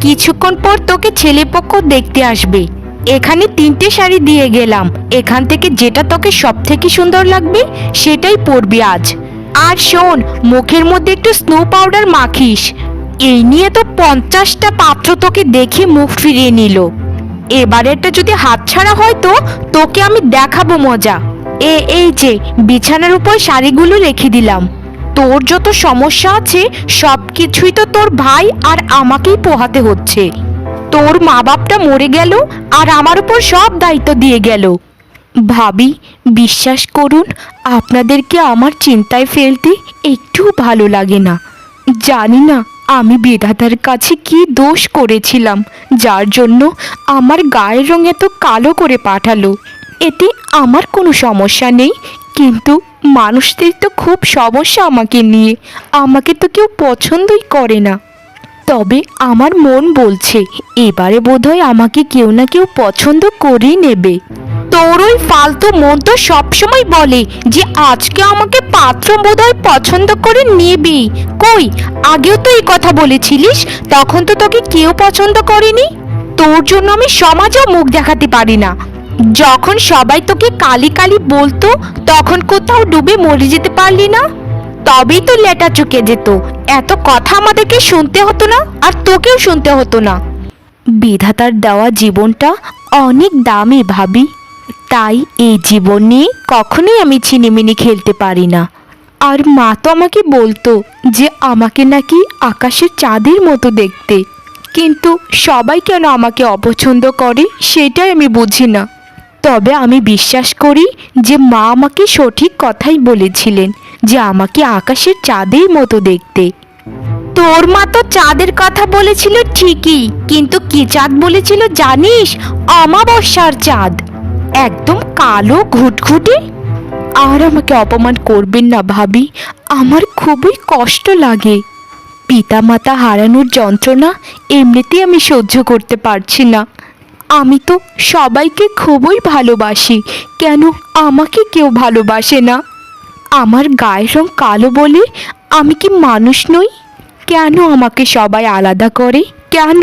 কিছুক্ষণ পর তোকে ছেলেপক্ষ দেখতে আসবে। এখানে 3টে শাড়ি দিয়ে গেলাম, এখান থেকে যেটা তোকে সব থেকে সুন্দর লাগবে সেটাই পরবি আজ। আর শোন, মুখের মধ্যে একটু স্নো পাউডার মাখিস। এই নিয়ে তো 50টা পাত্র তোকে দেখে মুখ ফিরিয়ে নিল। এবারেরটা যদি হাতছাড়া হয় তো তোকে আমি দেখাবো মজা। এই যে বিছানার উপর শাড়িগুলো রেখে দিলাম। তোর যত সমস্যা আছে সব কিছুই তো তোর ভাই আর আমাকেই পোহাতে হচ্ছে। তোর মা বাপটা মরে গেল আর আমার উপর সব দায়িত্ব দিয়ে গেল। ভাবি, বিশ্বাস করুন, আপনাদেরকে আমার চিন্তায় ফেলতে একটু ভালো লাগে না। জানি না আমি বিধাতার কাছে কি দোষ করেছিলাম, যার জন্য আমার গায়ের রং এত কালো করে পাঠালো। এতে আমার কোনো সমস্যা নেই, কিন্তু মানুষদের তো খুব সমস্যা আমাকে নিয়ে। আমাকে তো কেউ পছন্দই করে না। তবে আমার মন বলছে এবারে বোধহয় আমাকে কেউ না কেউ পছন্দ করেই নেবে। তোর ওই ফালতু মন তো সবসময় বলে যে আজকে আমাকে পাত্র বোধহয় পছন্দ করে নেবেই। কই, আগেও তো এই কথা বলেছিলিস, তখন তো তোকে কেউ পছন্দ করেনি। তোর জন্য আমি সমাজেও মুখ দেখাতে পারি না। যখন সবাই তোকে কালি কালি বলতো তখন কোথাও ডুবে মরে যেতে পারলি না, তবেই তো লেটা চুকে যেত। এত কথা আমাদেরকে শুনতে হতো না, আর তোকেও শুনতে হতো না। বিধাতার দেওয়া জীবনটা অনেক দামি ভাবি, তাই এই জীবন নিয়ে কখনোই আমি ছিনিমিনি খেলতে পারি না। আর মা তো আমাকে বলতো যে আমাকে নাকি আকাশের চাঁদের মতো দেখতে, কিন্তু সবাই কেন আমাকে অপছন্দ করে সেটাই আমি বুঝি না। তবে আমি বিশ্বাস করি যে মা আমাকে সঠিক কথাই বলেছিলেন যে আমাকে আকাশের চাঁদের মতো দেখতে। তোর মা তো চাঁদের কথা বলেছিল ঠিকই, কিন্তু কি চাঁদ বলেছিল জানিস? অমাবস্যার চাঁদ, একদম কালো ঘুটঘুটে। আর আমাকে অপমান করবেন না ভাবি, আমার খুবই কষ্ট লাগে। পিতামাতা হারানোর যন্ত্রণা এমনিতেই আমি সহ্য করতে পারছি না। আমি তো সবাইকে খুবই ভালোবাসি, কেন আমাকে কেউ ভালোবাসে না? আমার গায়ের রং কালো বলে আমি কি মানুষ নই? কেন আমাকে সবাই আলাদা করে, কেন?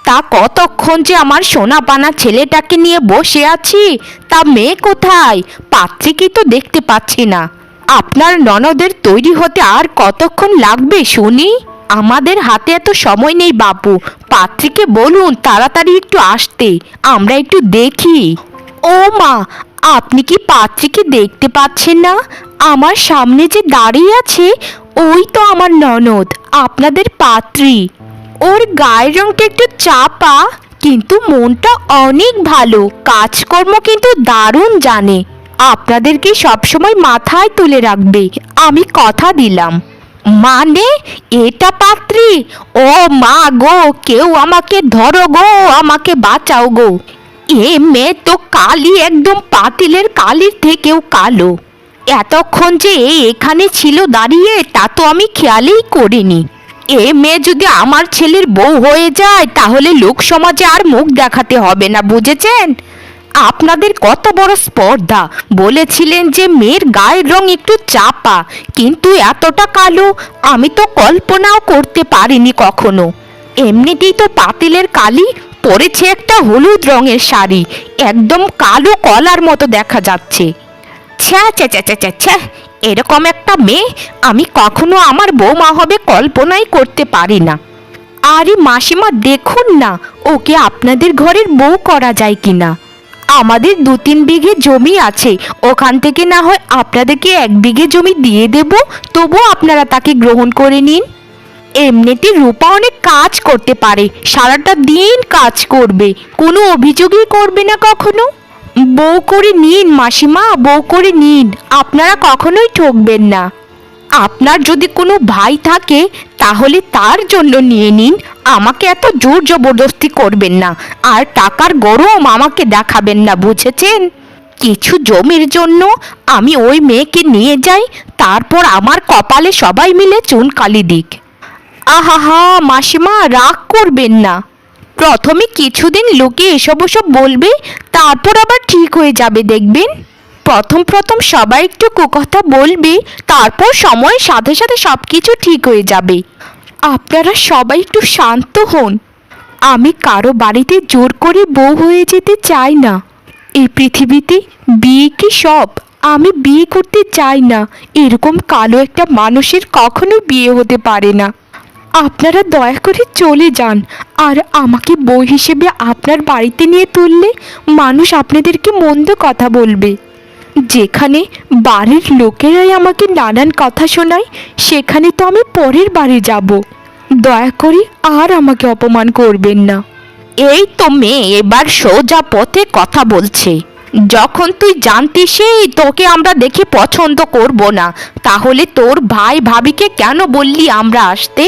তা কতক্ষণ যে আমার সোনাপানা ছেলেটাকে নিয়ে বসে আছি, তা মেয়ে কোথায়? পাত্রীকে তো দেখতে পাচ্ছি না। আপনার ননদের তৈরি হতে আর কতক্ষণ লাগবে শুনি? আমাদের হাতে এত সময় নেই বাপু, পাত্রীকে বলুন তাড়াতাড়ি একটু আসতে, আমরা একটু দেখি। ও মা, আপনি কি পাত্রীকে দেখতে পাচ্ছেন না? আমার সামনে যে দাঁড়িয়ে আছে ওই তো আমার ননদ, আপনাদের পাত্রী। ওর গায়ের রংটা একটু চাপা, কিন্তু মনটা অনেক ভালো, কাজকর্ম কিন্তু দারুণ জানে। আপনাদেরকে সবসময় মাথায় তুলে রাখবে, আমি কথা দিলাম। মানে এটা পাত্রী? ও মা গো, কেউ আমাকে ধরো গো, আমাকে বাঁচাও গো। এ মেয়ে তো কালি, একদম পাতিলের কালির থেকেও কালো। এতক্ষণ যে এখানে ছিল দাঁড়িয়ে তা তো আমি খেয়ালই করিনি। এ মেয়ে যদি আমার ছেলের বউ হয়ে যায় তাহলে লোক সমাজে আর মুখ দেখাতে হবে না, বুঝেছেন? আপনাদের কত বড় স্পর্ধা! বলেছিলেন যে মেয়ের গায়ের রং একটু চাপা, কিন্তু এতটা কালো আমি তো কল্পনাও করতে পারিনি কখনো। এমনিতেই তো পাতিলের কালি, পরেছে একটা হলুদ রঙের শাড়ি, একদম কালো কলার মতো দেখা যাচ্ছে। ছ্যা ছ্যা ছ্যা ছ্যা ছ্যা, এরকম একটা মেয়ে আমি কখনো আমার বৌমা হবে কল্পনাই করতে পারি না। আরে মাসিমা, দেখুন না ওকে আপনাদের ঘরের বউ করা যায় কিনা। আমাদের 2-3 বিঘে জমি আছে, ওখান থেকে না হয় আপনাদেরকে 1 বিঘে জমি দিয়ে দেব, তবুও আপনারা তাকে গ্রহণ করে নিন। এমনিতে রূপা অনেক কাজ করতে পারে, সারাটা দিন কাজ করবে, কোনো অভিযোগই করবে না কখনো। বউ করে নিন মাসিমা, বউ করে নিন, আপনারা কখনোই ঠকবেন না। আপনার যদি কোনো ভাই থাকে তাহলে তার জন্য নিয়ে নিন, আমাকে এত জোর জবরদস্তি করবেন না, আর টাকার গরম আমাকে দেখাবেন না, বুঝেছেন? কিছু জমির জন্য আমি ওই মেয়েকে নিয়ে যাই, তারপর আমার কপালে সবাই মিলে চুনকালি দিক। আহা মাসিমা, রাগ করবেন না। প্রথমে কিছুদিন লোকে এসব ওসব বলবে, তারপর আবার ঠিক হয়ে যাবে দেখবেন। প্রথম সবাই একটু কুকথা বলবে, তারপর সময়ের সাথে সাথে সব কিছু ঠিক হয়ে যাবে। আপনারা সবাই একটু শান্ত হন। আমি কারো বাড়িতে জোর করে বউ হয়ে যেতে চাই না। এই পৃথিবীতে বিয়ে কি সব? আমি বিয়ে করতে চাই না। এরকম কালো একটা মানুষের কখনো বিয়ে হতে পারে না। আপনারা দয়া করে চলে যান। আর আমাকে বউ হিসেবে আপনার বাড়িতে নিয়ে তুললে মানুষ আপনাদেরকে মন্দ কথা বলবে। যেখানে বাড়ির লোকেরাই আমাকে নানান কথা শোনায়, সেখানে তো আমি পরের বাড়ি যাব। দয়া করে আর আমাকে অপমান করবেন না। এই তো মেয়ে এবার সোজা পথে কথা বলছে। যখন তুই জানতিসই তোকে আমরা দেখে পছন্দ করব না, তাহলে তোর ভাই ভাবিকে কেন বললি আমরা আসতে?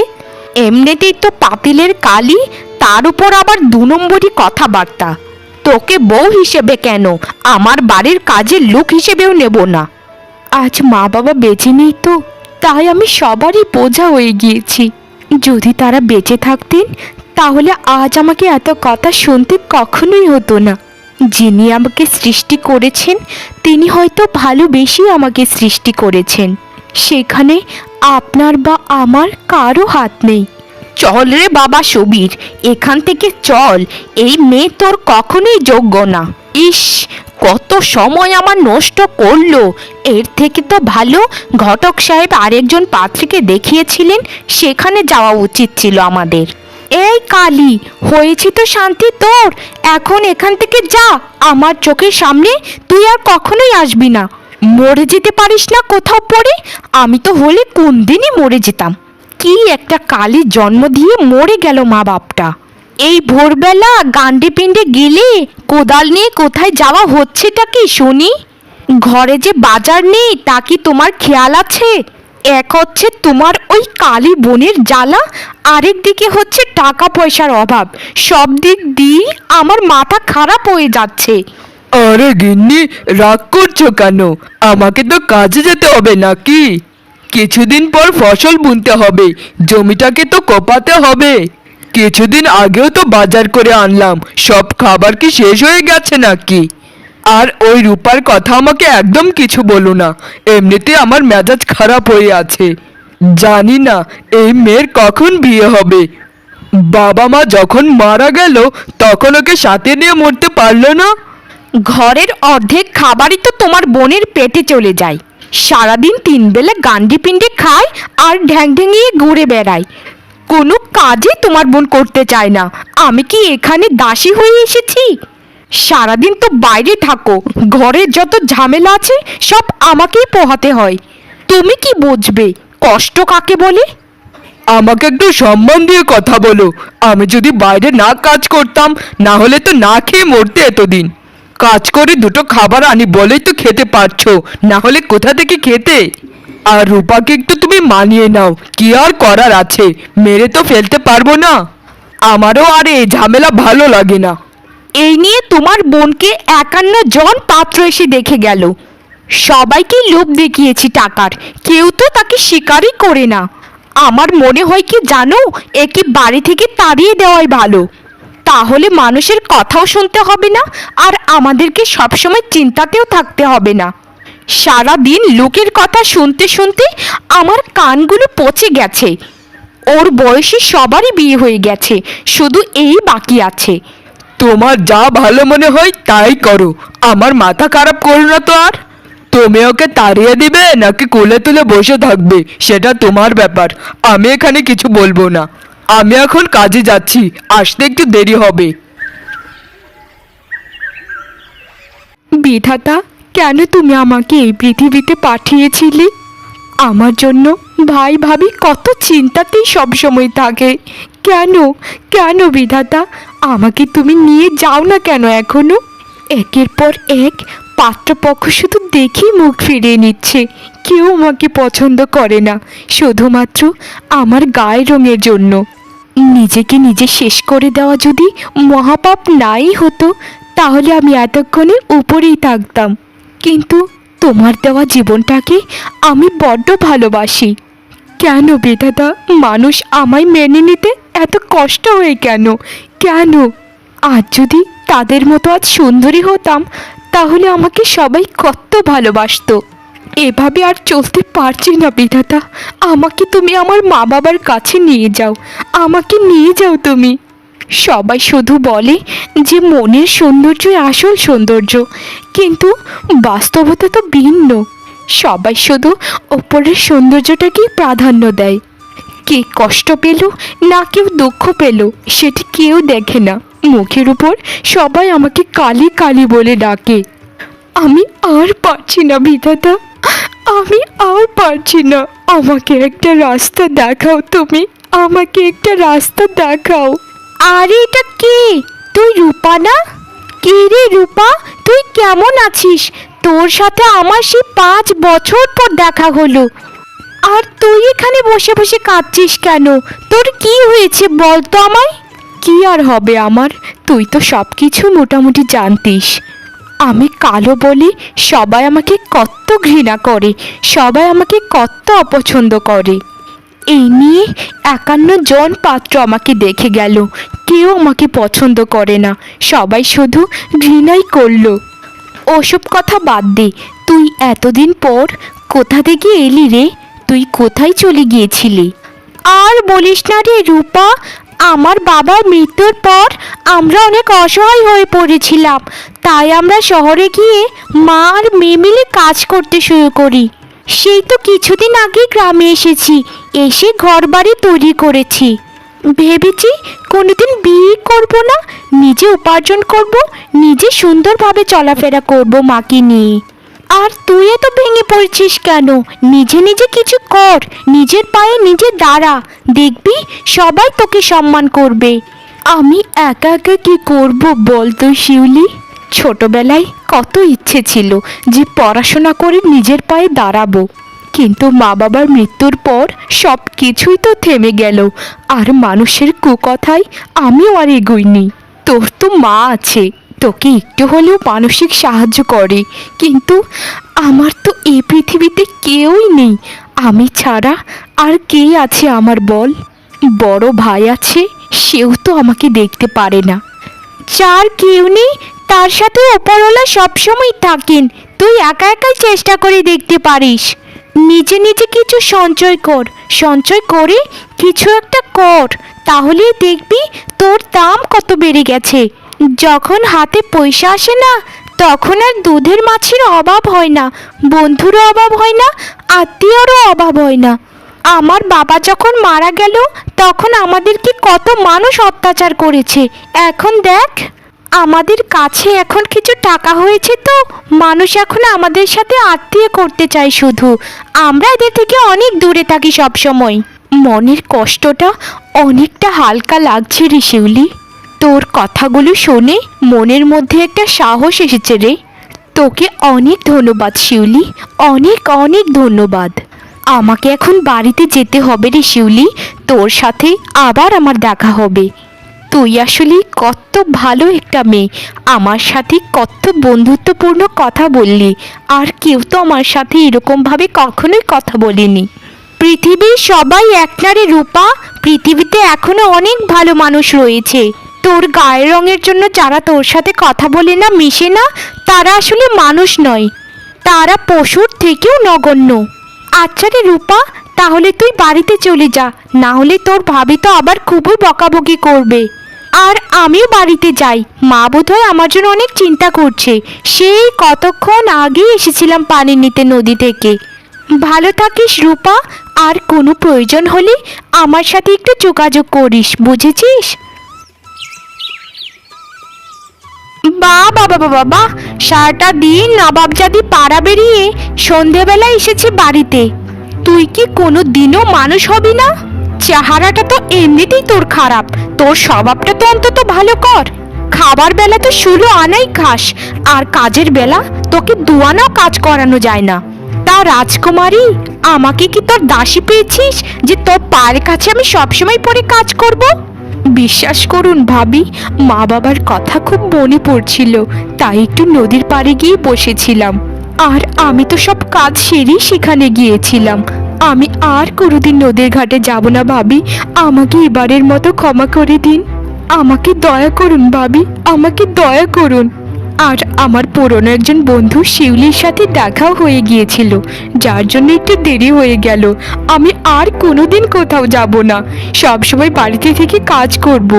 এমনিতেই তো পাতিলের কালি, তার উপর আবার 2 নম্বরই কথাবার্তা। তোকে বউ হিসেবে কেন, আমার বাড়ির কাজের লোক হিসেবেও নেব না। আজ মা বাবা বেঁচে নেই তো, তাই আমি সবারই বোঝা হয়ে গিয়েছি। যদি তারা বেঁচে থাকতেন তাহলে আজ আমাকে এত কথা শুনতে কখনোই হতো না। যিনি আমাকে সৃষ্টি করেছেন তিনি হয়তো ভালোবেসে আমাকে সৃষ্টি করেছেন। সেখানে আপনার বা আমার কারো হাত নেই। চল রে বাবা সুবীর, এখান থেকে চল। এই মেয়ে তোর কখনোই যোগ্য না। ইস, কত সময় আমার নষ্ট করলো। এর থেকে তো ভালো ঘটক সাহেব আরেকজন পাত্রীকে দেখিয়েছিলেন, সেখানে যাওয়া উচিত ছিল আমাদের। এই কালি, হয়েছে তো শান্তি তোর। এখন এখান থেকে যা, আমার চোখের সামনে তুই আর কখনোই আসবি না। মরে যেতে পারিস না কোথাও পড়ে? আমি তো হলে কোন দিনই মরে যেতাম। কি একটা কালি জন্ম দিয়ে মরে গেল মা বাপটা। এই ভোরবেলা গান্ডে পিণ্ডে গেলে কোদাল নিয়ে কোথায় যাওয়া হচ্ছেটা কি শুনি? ঘরে যে বাজার নেই তা কি তোমার খেয়াল আছে? এক হচ্ছে তোমার ওই কালী বোনের জ্বালা, আরেক দিকে হচ্ছে টাকা পয়সার অভাব। সব দিক দিয়ে আমার মাথা খারাপ হয়ে যাচ্ছে। আরে গিন্নি, রাগ করছো কেন? আমাকে তো কাজে যেতে হবে নাকি? কিছুদিন পর ফসল বুনতে হবে, জমিটাকে তো কোপাতে হবে। কিছুদিন আগেও তো বাজার করে আনলাম, সব খাবার কি শেষ হয়ে গেছে নাকি? আর ওই রূপার কথা আমাকে একদম কিছু বলো না, এমনিতে আমার মেজাজ খারাপ হয়ে আছে। জানি না এই মেয়ের কখন বিয়ে হবে। বাবা মা যখন মারা গেল তখন ওকে সাথে নিয়ে মরতে পারলো না। ঘরের অর্ধেক খাবারই তো তোমার বোনের পেটে চলে যায়। সারাদিন 3 বেলা গান্ডি পিণ্ডে খায় আর ঢ্যাং ঢ্যাঙিয়ে ঘুরে বেড়ায়। কোনো কাজই তোমার বোন করতে চায় না। আমি কি এখানে দাসী হয়ে এসেছি? সারাদিন তো বাইরে থাকো, ঘরের যত ঝামেলা আছে সব আমাকেই পোহাতে হয়। তুমি কি বুঝবে কষ্ট কাকে বলে? আমাকে একটু সম্মান দিয়ে কথা বলো। আমি যদি বাইরে না কাজ করতাম, না হলে তো না খেয়ে মরতে এতদিন। কাজ করে 2টো খাবার আনি বলেই তো খেতে পারছো, না হলে কোথা থেকে খেতে? আর রূপাকে একটু তুমি মানিয়ে নাও, কি আর করার আছে, মেরে তো ফেলতে পারবো না। আমারও আর এই ঝামেলা ভালো লাগে না। এই নিয়ে তোমার বোনকে 51 জন পাত্র এসে দেখে গেল। সবাইকে লোভ দেখিয়েছি টাকার, কেউ তো তাকে স্বীকারই করে না। আমার মনে হয় কি জানো, একে বাড়ি থেকে তাড়িয়ে দেওয়াই ভালো। তাহলে মানুষের কথাও শুনতে হবে না, আর আমাদেরকে সবসময় চিন্তাতেও থাকতে হবে না। সারা দিন লোকের কথা শুনতে শুনতে আমার কানগুলো পচে গেছে। ওর বয়সী সবারই বিয়ে হয়ে গেছে, শুধু এই বাকি আছে। তোমার যা ভালো মনে হয় তাই করো, আমার মাথা খারাপ করো না তো। আর তুমি ওকে তাড়িয়ে দিবে নাকি কোলে তুলে বসে থাকবে সেটা তোমার ব্যাপার, আমি এখানে কিছু বলবো না। আমি এখন কাজে যাচ্ছি, আসতে একটু দেরি হবে। বিধাতা, কেন তুমি আমাকে এই পৃথিবীতে পাঠিয়েছিলে? আমার জন্য ভাই ভাবি কত চিন্তাতেই সবসময় থাকে। কেন কেন বিধাতা, আমাকে তুমি নিয়ে যাও না কেন এখনো? একের পর এক পাত্রপক্ষ শুধু দেখেই মুখ ফিরিয়ে নিচ্ছে। কেউ আমাকে পছন্দ করে না, শুধুমাত্র আমার গায়ের রঙের জন্য। নিজেকে নিজে শেষ করে দেওয়া যদি মহাপাপ নাই হতো, তাহলে আমি এতক্ষণে উপরেই থাকতাম। কিন্তু তোমার দেওয়া জীবনটাকে আমি বড্ড ভালোবাসি। কেন বিধাতা, মানুষ আমায় মেনে নিতে এত কষ্ট হয়ে কেন? কেন? আজ যদি তাদের মতো আজ সুন্দরী হতাম, তাহলে আমাকে সবাই কত ভালোবাসতো। এভাবে আর চলতে পারছি না বিধাতা। আমাকে তুমি আমার মা বাবার কাছে নিয়ে যাও, আমাকে নিয়ে যাও তুমি। সবাই শুধু বলে যে মনের সৌন্দর্যই আসল সৌন্দর্য, কিন্তু বাস্তবতা তো ভিন্ন। সবাই শুধু ওপরের সৌন্দর্যটাকেই প্রাধান্য দেয়। কে কষ্ট পেল না কেউ দুঃখ পেল সেটি কেউ দেখে না। মুখের উপর সবাই আমাকে কালী কালী বলে ডাকে। আমি আর পারছি না বিধাতা, আমি আর পারছি না। আমাকে একটা রাস্তা দেখাও তুমি, আমাকে একটা রাস্তা দেখাও। আরে এটা কে? তুই রূপা না? কে রে রূপা, তুই কেমন আছিস? তোর সাথে আমার সেই 5 বছর পর দেখা হলো। আর তুই এখানে বসে বসে কাঁদছিস কেন? তোর কি হয়েছে বল তো আমায়। কি আর হবে আমার, তুই তো সব কিছু মোটামুটি জানতিস। আমি কালো বলে সবাই আমাকে কত ঘৃণা করে, সবাই আমাকে কত অপছন্দ করে। এই নিয়ে 51 জন পাত্র আমাকে দেখে গেল, কেউ আমাকে পছন্দ করে না, সবাই শুধু ঘৃণাই করলো। ওসব কথা বাদ দে, তুই এতদিন পর কোথা থেকে এলি রে? তুই কোথায় চলে গিয়েছিলি? আর বলিস না রে রূপা, আমার বাবার মৃত্যুর পর আমরা অনেক অসহায় হয়ে পড়েছিলাম, তাই আমরা শহরে গিয়ে মা আর মেয়ে মিলে কাজ করতে শুরু করি। সেই তো কিছুদিন আগে গ্রামে এসেছি, এসে ঘরবাড়ি তৈরি করেছি। ভেবেছি কোনোদিন বিয়ে করব না, নিজে উপার্জন করব, নিজে সুন্দরভাবে চলাফেরা করব মাকে নিয়ে। আর তুই এত ভেঙে পড়ছিস কেন? নিজে নিজে কিছু কর, নিজের পায়ে নিজে দাঁড়া, দেখবি সবাই তোকে সম্মান করবে। আমি একা একা কি করব বল তুই শিউলি? ছোটবেলায় কত ইচ্ছে ছিল যে পড়াশোনা করে নিজের পায়ে দাঁড়াবো, কিন্তু মা বাবার মৃত্যুর পর সব কিছুই তো থেমে গেল। আর মানুষের কুকথায় আমিও আর এগোইনি। তোর তো মা আছে, তোকে একটু হলেও মানসিক সাহায্য করে, কিন্তু আমার তো এই পৃথিবীতে কেউই নেই। আমি ছাড়া আর কে আছে আমার বল? বড় ভাই আছে, সেও তো আমাকে দেখতে পারে না। যার কেউ নেই তার সাথে ওপরওয়ালা সবসময় থাকেন। তুই একা একাই চেষ্টা করে দেখতে পারিস। নিজে নিজে কিছু সঞ্চয় কর, সঞ্চয় করে কিছু একটা কর, তাহলেই দেখবি তোর দাম কত বেড়ে গেছে। যখন হাতে পয়সা আসে না, তখন আর দুধের মাছের অভাব হয় না, বন্ধুরও অভাব হয় না, আত্মীয়রও অভাব হয় না। আমার বাবা যখন মারা গেল তখন আমাদেরকে কত মানুষ অত্যাচার করেছে। এখন দেখ, আমাদের কাছে এখন কিছু টাকা হয়েছে তো মানুষ এখন আমাদের সাথে আত্মীয় করতে চায় শুধু। আমরা এদের থেকে অনেক দূরে থাকি সব সময়। মনের কষ্টটা অনেকটা হালকা লাগছে রে শিউলি। তোর কথাগুলো শুনে মনের মধ্যে একটা সাহস এসেছে রে। তোকে অনেক ধন্যবাদ শিউলি, অনেক অনেক ধন্যবাদ। আমাকে এখন বাড়িতে যেতে হবে রে শিউলি, তোর সাথে আবার আমার দেখা হবে। তুই আসলে কত ভালো একটা মেয়ে, আমার সাথে কত বন্ধুত্বপূর্ণ কথা বললি। আর কেউ তো আমার সাথে এরকমভাবে কখনোই কথা বলেনি। পৃথিবীর সবাই এক না রে রূপা, পৃথিবীতে এখনো অনেক ভালো মানুষ রয়েছে। তোর গায়ের রঙের জন্য যারা তোর সাথে কথা বলে না, মিশে না, তারা আসলে মানুষ নয়, তারা পশুর থেকেও নগণ্য। আচ্ছা রে রূপা, তাহলে তুই বাড়িতে চলে যা, না হলে তোর ভাবি তো আবার খুবই বকাবকি করবে। আর আমিও বাড়িতে যাই, মা বোধহয় আমার জন্য অনেক চিন্তা করছে। সেই কতক্ষণ আগেই এসেছিলাম পানি নিতে নদী থেকে। ভালো থাকিস রূপা, আর কোনো প্রয়োজন হলে আমার সাথে একটু যোগাযোগ করিস, বুঝেছিস? বাবা বাবা বাবা, সারাটা দিন নবাবজাদি পাড়া বেরিয়ে সন্ধেবেলা এসেছি বাড়িতে। তুই কি কোনো দিনও মানুষ হবি না? চেহারাটা তো এমনিতেই তোর খারাপ, তোর স্বভাবটা তো অন্তত ভালো কর। খাবার বেলা তো 16 আনাই খাস, আর কাজের বেলা তোকে 2 আনাও কাজ করানো যায় না। তা রাজকুমারী, আমাকে কি তোর দাসী পেয়েছিস যে তোর পায়ের কাছে আমি সবসময় পরে কাজ করব? বিশ্বাস করুন ভাবি, মা বাবার কথা খুব মনে পড়ছিল, তাই একটু নদীর পাড়ে গিয়ে বসেছিলাম। আর আমি তো সব কাজ সেরেই সেখানে গিয়েছিলাম। আমি আর কোনোদিন নদীর ঘাটে যাব না ভাবি, আমাকে এবারের মতো ক্ষমা করে দিন। আমাকে দয়া করুন ভাবি, আমাকে দয়া করুন। আর আমার পুরনো একজন বন্ধু শিউলির সাথে দেখাও হয়ে গিয়েছিল, যার জন্য একটু দেরি হয়ে গেল। আমি আর কোনোদিন কোথাও যাব না, সবসময় বাড়িতে থেকে কাজ করব।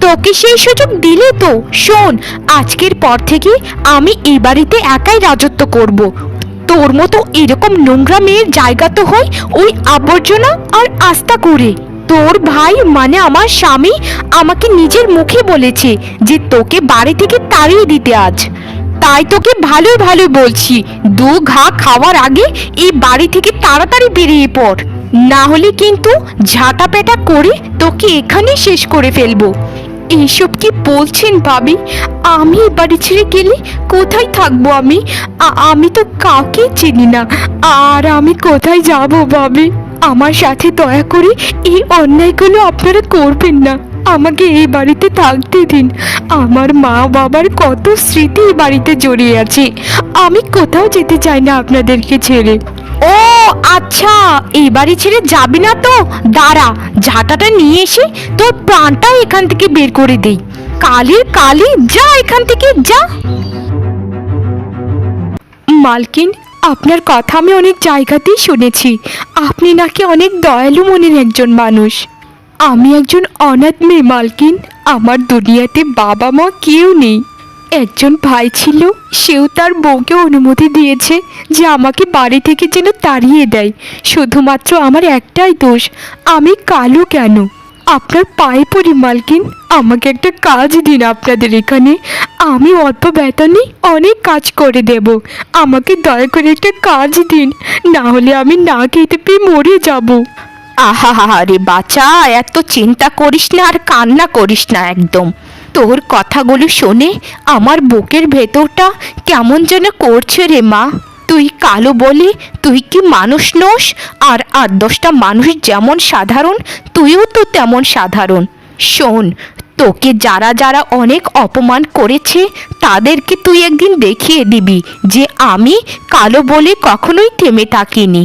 তোকে সেই সুযোগ দিলে তো। শোন, আজকের পর থেকে আমি এই বাড়িতে একাই রাজত্ব করব। তোর মতো এরকম নোংরা মেয়ের জায়গা তো হয় ওই আবর্জনা আর আস্থা করে। তোর ভাই মানে আমার স্বামী আমাকে নিজের মুখে বলেছে যে তোকে বাড়ি থেকে তাড়িয়ে দিতে আজ। তাই তোকে ভালো ভালো বলছি, দু ঘা খাওয়ার আগে এই বাড়ি থেকে তাড়াতাড়ি বেরিয়ে পড়, না হলে কিন্তু ঝাঁটা পেটা করে তোকে এখানে শেষ করে ফেলবো। এইসব কি বলছেন ভাবি? আমি এ বাড়ি ছেড়ে গেলে কোথায় থাকবো আমি? আমি তো কাউকে চিনি না, আর আমি কোথায় যাব ভাবি? আমার সাথে দয়া করে এই অন্যায়গুলো আপনারা করবেন না, আমাকে এই বাড়িতে থাকতে দিন। আমার মা বাবার কত স্মৃতি এই বাড়িতে জড়িয়ে আছে, আমি কোথাও যেতে চাই না আপনাদেরকে ছেড়ে। ও আচ্ছা, এই বাড়ি ছেড়ে যাবি না তো? দাঁড়া, ঝাঁটাটা নিয়ে এসে তোর প্রাণটা এখান থেকে বের করে দেই। কালির কালি, যা এখান থেকে যা। মালকিন, আপনার কথা আমি অনেক জায়গাতেই শুনেছি, আপনি নাকি অনেক দয়ালু মনের একজন মানুষ। আমি একজন অনাথ মেয়ে মালকিন, আমার দুনিয়াতে বাবা মা কেউ নেই। একজন ভাই ছিল, সেও তার বউকে অনুমতি দিয়েছে যে আমাকে বাড়ি থেকে যেন তাড়িয়ে দেয়। শুধুমাত্র আমার একটাই দোষ, আমি কালো কেন? আপনার পায়ে পড়ি মালকিন, আমাকে একটা কাজ দিন আপনাদের এখানে, আমি অল্প বেতনে অনেক কাজ করে দেব। আমাকে দয়া করে একটা কাজ দিন, না হলে আমি না খেতে পেয়ে মরে যাব। আহা রে বাচ্চা, এত চিন্তা করিস না আর কান্না করিস না একদম। তোর কথাগুলো শুনে আমার বুকের ভেতরটা কেমন যেন করছে রে মা। তুই কালো বলে তুই কি মানুষ নোস? আর 8-10টা মানুষ যেমন সাধারণ, তুইও তো তেমন সাধারণ। শোন, তোকে যারা যারা অনেক অপমান করেছে তাদেরকে তুই একদিন দেখিয়ে দিবি যে আমি কালো বলে কখনোই থেমে থাকিনি।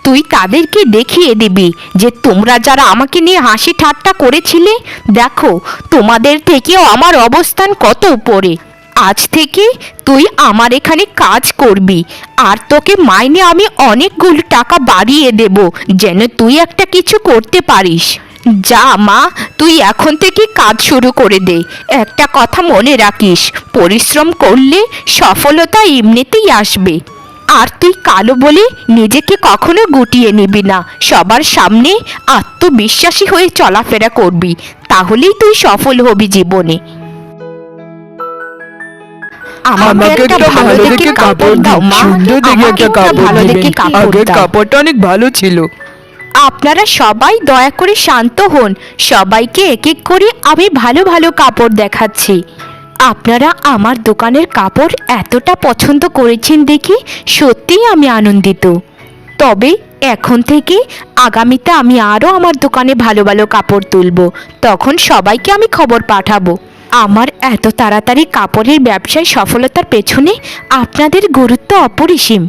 তুই তাদেরকে দেখিয়ে দিবি যে তোমরা যারা আমাকে নিয়ে হাসি ঠাট্টা করেছিলে, দেখো তোমাদের থেকেও আমার অবস্থান কত উপরে। আজ থেকে তুই আমার এখানে কাজ করবি, আর তোকে মাইনে আমি অনেকগুলো টাকা বাড়িয়ে দেব যেন তুই একটা কিছু করতে পারিস। যা মা, তুই এখন থেকে কাজ শুরু করে দে। একটা কথা মনে রাখিস, পরিশ্রম করলে সফলতা এমনিতেই আসবে। আর তুই কালো বলে নিজেকে কখনো গুটিয়ে নিবি না, সবার সামনে আত্মবিশ্বাসী হয়ে চলাফেরা করবি, তাহলেই তুই সফল হবি জীবনে। আমাকে একটা ভালো দেখে কাপড় দাও মা, সুন্দর দেখে একটা কাপড় দিবেন। আগের কাপড়টা অনেক ভালো ছিল। আপনারা সবাই দয়া করে শান্ত হন, সবাইকে এক এক করে আমি ভালো ভালো কাপড় দেখাচ্ছি। আপনারা আমার দোকানের কাপড় এতটা পছন্দ করেছেন দেখে সত্যিই আমি আনন্দিত। তবে এখন থেকে আগামীতে আমি আরও আমার দোকানে ভালো ভালো কাপড় তুলব, তখন সবাইকে আমি খবর পাঠাবো। আমার এত তাড়াতাড়ি কাপড়ের ব্যবসায় সফলতার পেছনে আপনাদের গুরুত্ব অপরিসীম।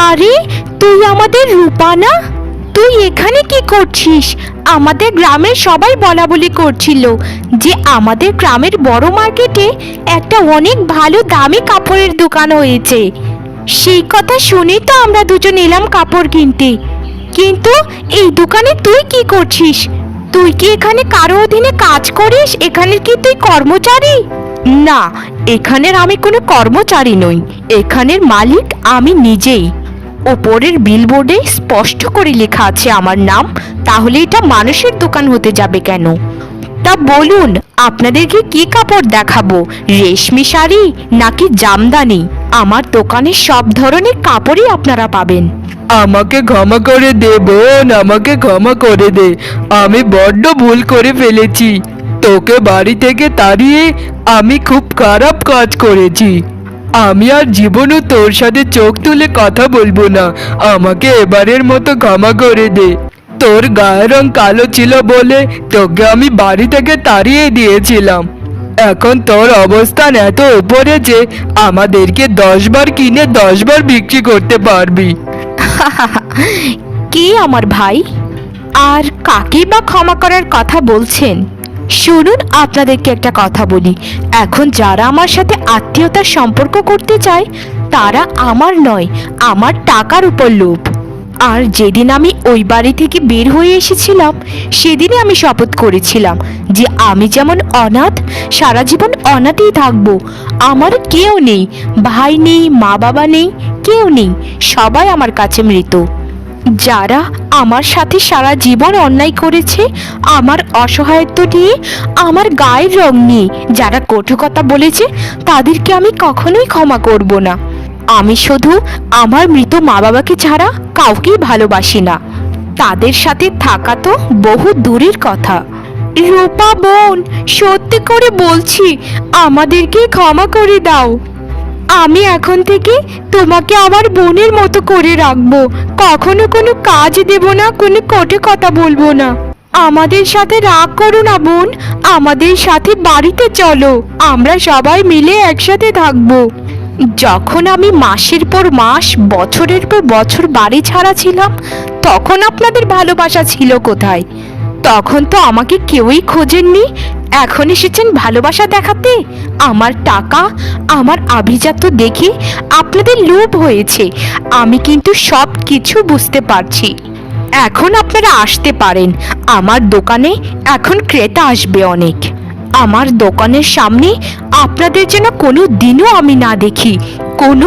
আরে, তুই আমাদের রূপা না? তুই এখানে কি করছিস? আমাদের গ্রামের সবাই বলা বলি করছিল যে আমাদের গ্রামের বড় মার্কেটে একটা অনেক ভালো দামি কাপড়ের দোকান হয়েছে। সেই কথা শুনেই তো আমরা দুজন এলাম কাপড় কিনতে। কিন্তু এই দোকানে তুই কি করছিস? তুই কি এখানে কারো অধীনে কাজ করিস? এখানে কি তুই কর্মচারী? না, এখানের আমি কোনো কর্মচারী নই, এখানের মালিক আমি নিজেই। ওপরের বিলবোর্ডে স্পষ্ট করে লেখা আছে আমার নাম, তাহলে এটা মানুষের দোকান হতে যাবে কেন? তা বলুন, আপনাদেরকে কি কাপড় দেখাবো? রেশমি শাড়ি নাকি জামদানি? আমার দোকানে সব ধরনের কাপড়ই আপনারা পাবেন। আমাকে ক্ষমা করে দে বোন, আমাকে ক্ষমা করে দে, আমি বড্ড ভুল করে ফেলেছি। তোকে বাড়ি থেকে তাড়িয়ে আমি খুব খারাপ কাজ করেছি। আমি আর জীবনও তোর সাথে চোখ তুলে কথা বলবো না, আমাকে এবারের মতো ক্ষমা করে দে। তোর গায়ের রং কালো ছিল বলে তোকে আমি বাড়ি থেকে তাড়িয়ে দিয়েছিলাম। এখন তোর অবস্থান এত উপরে যে আমাদেরকে 10 বার কিনে 10 বার বিক্রি করতে পারবি। কে আমার ভাই? আর কাকে বা ক্ষমা করার কথা বলছেন? শুনুন, আপনাদেরকে একটা কথা বলি। এখন যারা আমার সাথে আত্মীয়তার সম্পর্ক করতে চায় তারা আমার নয়, আমার টাকার উপর লোভ। আর যেদিন আমি ওই বাড়ি থেকে বের হয়ে এসেছিলাম সেদিনই আমি শপথ করেছিলাম যে আমি যেমন অনাথ সারা জীবন অনাথই থাকবো। আমার কেউ নেই, ভাই নেই, মা বাবা নেই, কেউ নেই, সবাই আমার কাছে মৃত। যারা আমার সাথে সারা জীবন অন্যায় করেছে, আমার অসহায়ত্ব নিয়ে, আমার গায়ের রং নিয়ে যারা কটু কথা বলেছে, তাদেরকে আমি কখনোই ক্ষমা করব না। আমি শুধু আমার মৃত মা বাবাকে ছাড়া কাউকেই ভালোবাসি না। তাদের সাথে থাকা তো বহু দূরের কথা। রূপা বোন, সত্যি করে বলছি, আমাদেরকে ক্ষমা করে দাও। আমি এখন থেকে তোমাকে আমার বোনের মতো করে রাখবো, কখনো কোনো কাজ দেব না, কোনো কটু কথা বলবো না। আমাদের সাথে রাগ করো না বোন, আমাদের সাথে বাড়িতে চলো, আমরা সবাই মিলে একসাথে থাকবো। যখন আমি মাসের পর মাস, বছরের পর বছর বাড়ি ছাড়া ছিলাম, তখন আপনাদের ভালোবাসা ছিল কোথায়? তখন তো আমাকে কেউই খোঁজেননি। এখন এসেছেন ভালোবাসা দেখাতে। আমার টাকা, আমার আভিজাত্য দেখে আপনাদের লোভ হয়েছে। আমি কিন্তু সব কিছু বুঝতে পারছি। এখন আপনারা আসতে পারেন। আমার দোকানে এখন ক্রেতা আসবে অনেক। আমার দোকানের সামনে আপনাদের যেন কোনো দিনও আমি না দেখি, কোনো